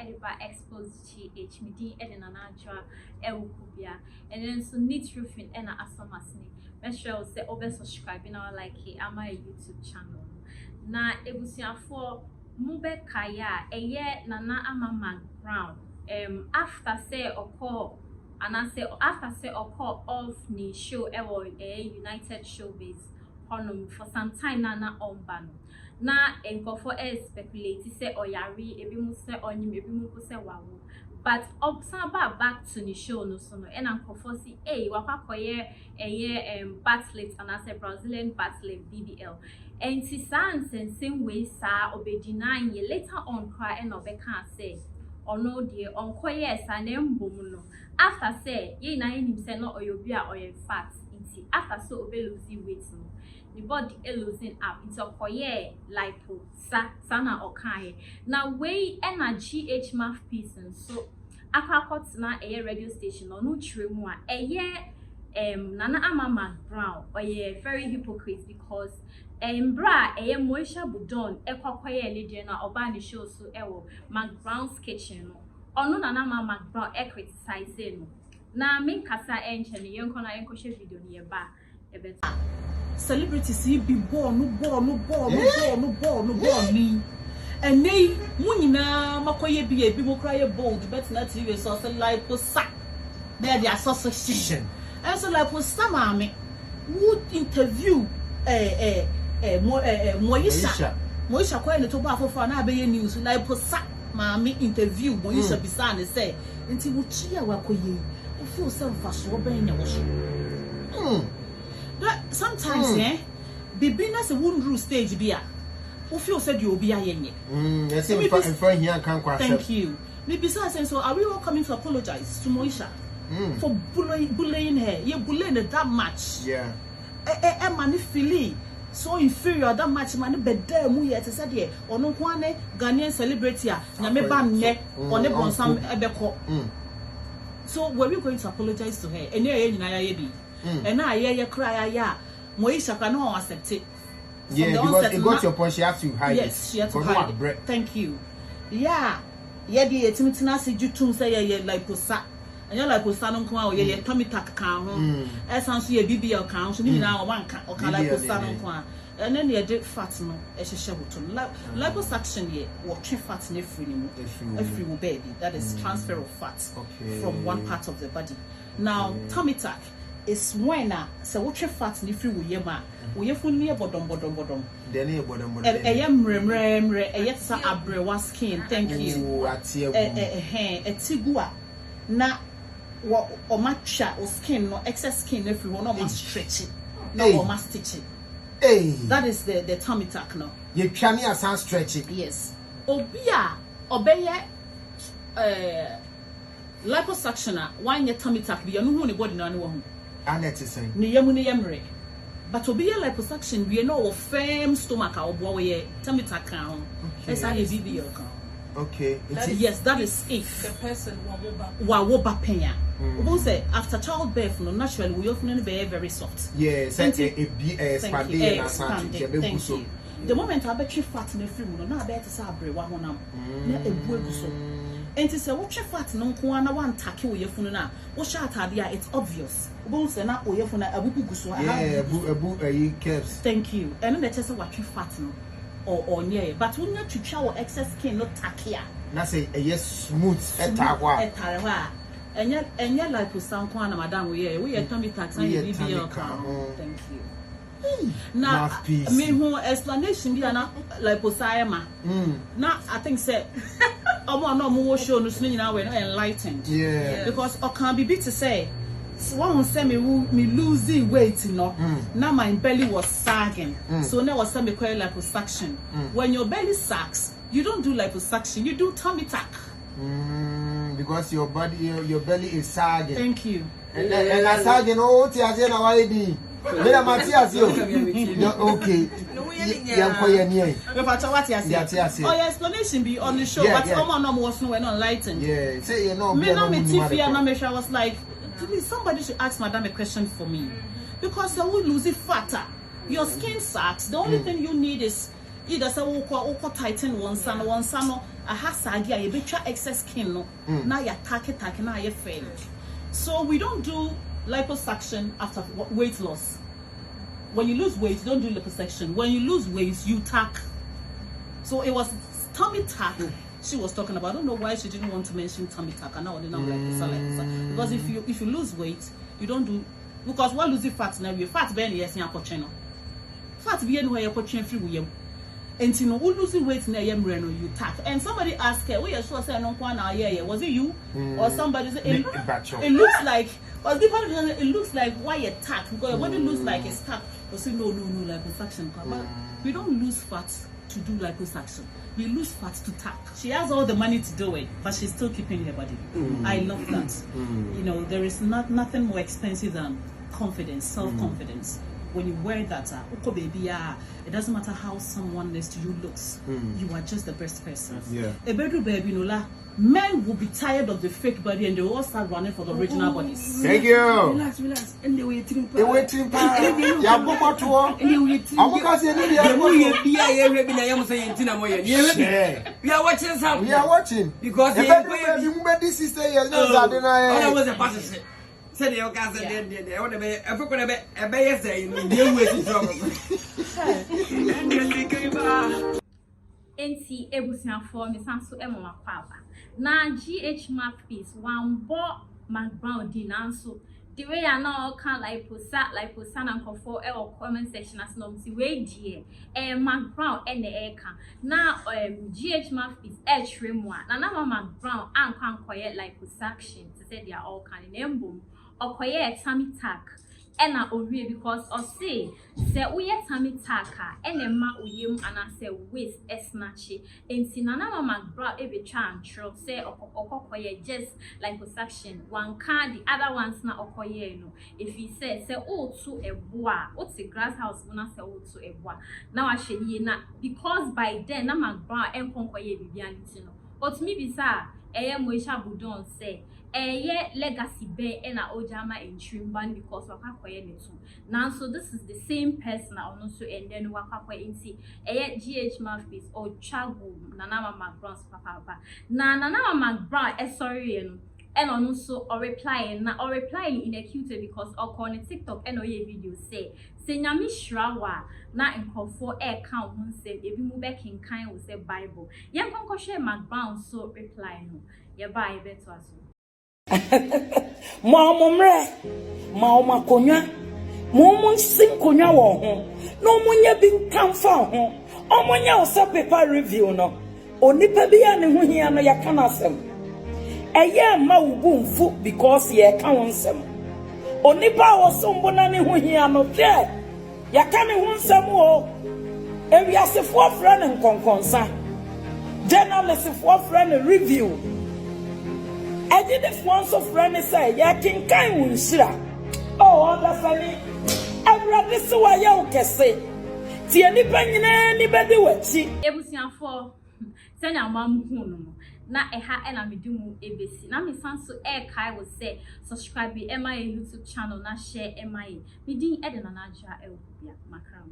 ediba Xposed GH midi edina na adwa ewukubia and then so neat roofing ena asomasni make sure say obe subscribe na like ama YouTube channel na ebusiafo mube kaya eye nana ama McBrown after say oko and I say after say oko off ni show United Showbiz for some time nana ombano na enkofo speculate say oyari ebi mu say onyim ebi mu say wawo but obsamba back to the show no so no and enkofo si wakwakoye batlet and I say Brazilian batlet BBL and si same way sa obedina ye later on cry and obeka say or no dear onkoye sa na mbom no after say ye na him say no oyobia oye fat inti after so obe losing weight no the body losing up into koye lipo sana okaye now way energy GH Mouthpiece and so akakot na radio station no tremu a nana ama McBrown oye very hypocrite because bra Moesha Bοduong ekwakoye lady na oba ni show so McBrown's kitchen no ono nana ama McBrown criticize no na me kasa enche ni yenko na yenko share video ni eba celebrities be born ni and they munina makoye be mo cry bold but not TV so like posa there the association and so like posa mame would interview Moesha kwa ne to ba afofo na be news like posa mame interview Moesha bisa ne say nti wo chia wakoye o feel self faso ben nya wo so sometimes bibina se won stage bia who feel said you be ayenye thank you maybe so are we all coming to apologize to Moesha for bullying her bullying her that much man feeling so inferior that much man be there mu yet said here ono ko ane Ghanaian celebrity na me ba nne one bonsam ebeko so were we going to apologize to her ene nyina ya bi and now ye cry ya Moesha cannot accept it. Yeah, because it got your point. She has to hide it. Yes, she has to hide it. Thank you. Yeah, the etimitina si jutum say ye like posa. And you like posa no kwa ye tummy tack kan ho. Esan so ye BBL kan so ni na o wanka o kan like posa no kwa. And then ye did fat no e hye bottom. Liposuction ye what fat na free ni mu baby. That is transfer of fat from one part of the body. Now tummy tack is when so what fat ni free wo yema wo yefun ni bodom then e bodom mremre sa abrewa skin thank you etigua na wo o matcha o skin no excess skin na free wo no must stretch it no must stitch it that is the tummy tuck no ye twani asan stretch it yes obia obeye liposuction one ye tummy tuck bi no hu ni body na no hu anetisen ni yemre but obi liposuction we know firm stomach or boy tummy tuck kan esa ye BBL kan okay yes that is if the person wa ba penya we say after childbirth no naturally we often be very soft yes expand the moment I bet you fat na free no na bet say abrewa honam na ebu eguso enti say what fat no nko na wan take wo yefunu na wo sha atade it's obvious we say na oyefunu abubu guso ebu caps thank you and then say what fat no or near but when you twitwa wo excess skin no take ya na say smooth etahwa enya liposuction kwa na madam we tummy tax and BBL thank you now me who explanation bi na liposuction na I think say no show no nyina we no enlightened because I can be to say one who say me losing weight no now my belly was sagging so now was say me call liposuction when your belly sags you don't do liposuction you do tummy tuck because your belly is sagging thank you and sagging ti ase na why be me na Matthias yo okay oh your explanation be on the show but no was no enlightened say you know me no me I was like somebody should ask madam a question for me because I will lose it fatter your skin sags the only thing you need is either say tighten one sano aha sagi a betwa excess skin no na ya take na ya fail. So we don't do liposuction after weight loss. When you lose weight, you don't do liposuction. When you lose weight, you tack. So it was tummy tack she was talking about. I don't know why she didn't want to mention tummy tack. And now I didn't like because if you lose weight, you don't do, because what losing fat now, you fat burn yes in your fat be anywhere you're portion free with you. And you know, who losing weight now you tack. And somebody asked her, we are sure say no one yeah, was it you or somebody said it looks like, or it looks like why you tack, because your body looks like it's tack. But say no liposuction. But we don't lose fat to do liposuction. We lose fat to tack. She has all the money to do it, but she's still keeping her body. I love that. You know, there is nothing more expensive than confidence, self-confidence. When you wear that, it doesn't matter how someone next to you looks. You are just the best person. Yeah. A better baby, men will be tired of the fake body and they will all start running for the original bodies. Thank you. Relax. And they waiting. They waiting. Yeah, go to work. We are watching something. We are watching because the baby sister is not I was a pastor. Said your cousin did. I want to be a bear saying, deal with trouble. NC Ebusian for Miss Sansu Emma Papa. Na GH Mouthpiece one bought McBrown Dinanso. The way I know can like posa and comfort or comment section as no see way dear. McBrown and the air can. Now GH Mouthpiece edge remoire. Na McBrown and can quiet like posaction to say they are all can in boom or quiet tummy tack. Ena ori because or say we tummy taka ene ma uyim and I say waist snatchy enti nana McBrown ebe try and tro say okokoye just like possession one card the other ones na okoye no if he say oh to a boa what's the grass house una say oh to a boa now I should na because by then na McBrown enkonkoye bibianiti no but me bisa Moesha Bọduong say legacy be na ojama in trimban because wakakoye ne too. Now so this is the same person also and then wakakoye inti GH Mouthpiece or chagu nana McBrown's papa na nana McBrown sorry and also or replying in a cute because or on TikTok and video say nyami shrawa na nkofo count hun say ebi mu back in kind will say Bible yen konko share McBrown so reply no ye ba e beto aso Momre, Mama Konya, Momon sing Konya wo ho, no munya bin kamfa ho, omonya osa paper review no, onipa bia ne ho hia no yaka na asem. Eye ma ubu mfu because ye ka wonsem. Onipa wo sombo na ne ho hia no hwe, yaka ne ho nsem o. Ewiasefo friend nkonkonsa. Journalist for friend review. I did the once of friend say, ya king kind winsira. Oh, that's funny. Every this way you can say. Tia ni penny ni bedi wechi. Ebusian for senya mam hunu. Na eha ena medumu ebesi. Na me sanso kai will say subscribe to MI YouTube channel na share MI. Me din edena na ja elbia makram.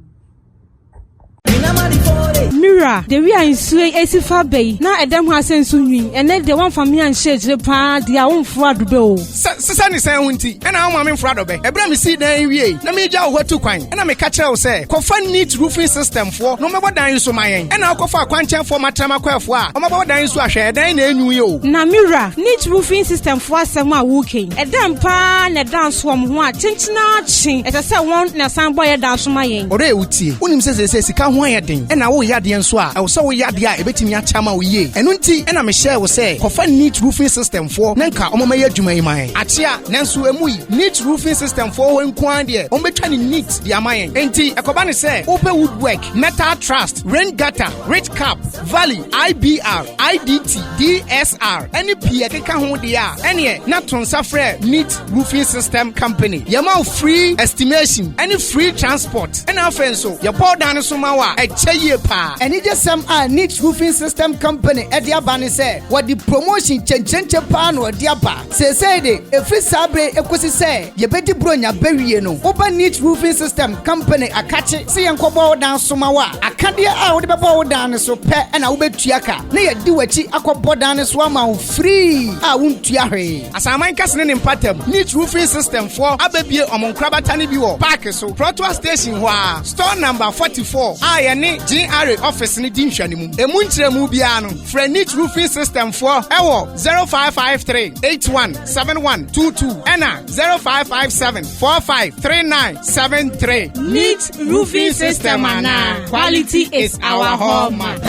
Mira, the we are in Sway Esifa Bay. Now a damn has sent Sunwin, and then the one for me and shades the pa, their own fraud bill. Sasani say winty, and I'm in Fradobe. A bram see the way. Let me jaw what to coin, and I'm a catcher say, Confine neat roofing system for no matter dying so my end, and I'll offer quantum for my tamaquafwa, or my dying so I share, then you yo. Now, Mira, neat roofing system for some walking. A damn pan, a dance from what, Tinchina ching, as I said, one Nasan boy dance from my end. Or Uti, Unim says he can't wire ding, and I will yard the answer. I was so yadia, a bit in your chama ye, and unti, and I'm a share will say, Confine neat roofing system for Nanka, Omaya Jumay. Atia, Nansu Emui, neat roofing system for when Quandia, Ometani neat the Amayan. Enti, a Kobani say, open woodwork, metal trust, rain gutter, red cap, valley, IBR, IDT, DSR, any Piaka Hondia, any Natron Safre, neat roofing system company. Yamau free estimation, any free transport, and our friends so, your poor Danasumawa, a chaye pa, paa eni je sam a Neat Roofing System Company e dia ba ne se what the promotion chenchenche pa no dia ba se de efri sabre ekosi se ye bedi bronya bawie no oba Neat Roofing System Company akache se ye nkobo dan soma wa akade a wo de bebo wo dan so pe na wo betua ka na ye di wachi akobo dan so ama free a wontua hwe asaman kasene ne mpatam Neat Roofing System for ababie omonkrabata ne bi wo park so Protoa Station ho a store number 44 a ye ne GRA office ne di nhwane mu emu nkyeremu bia no fra Neat Roofing System for ewo 0553 817122 and 0557 453973. Neat Roofing System, quality is our hallmark.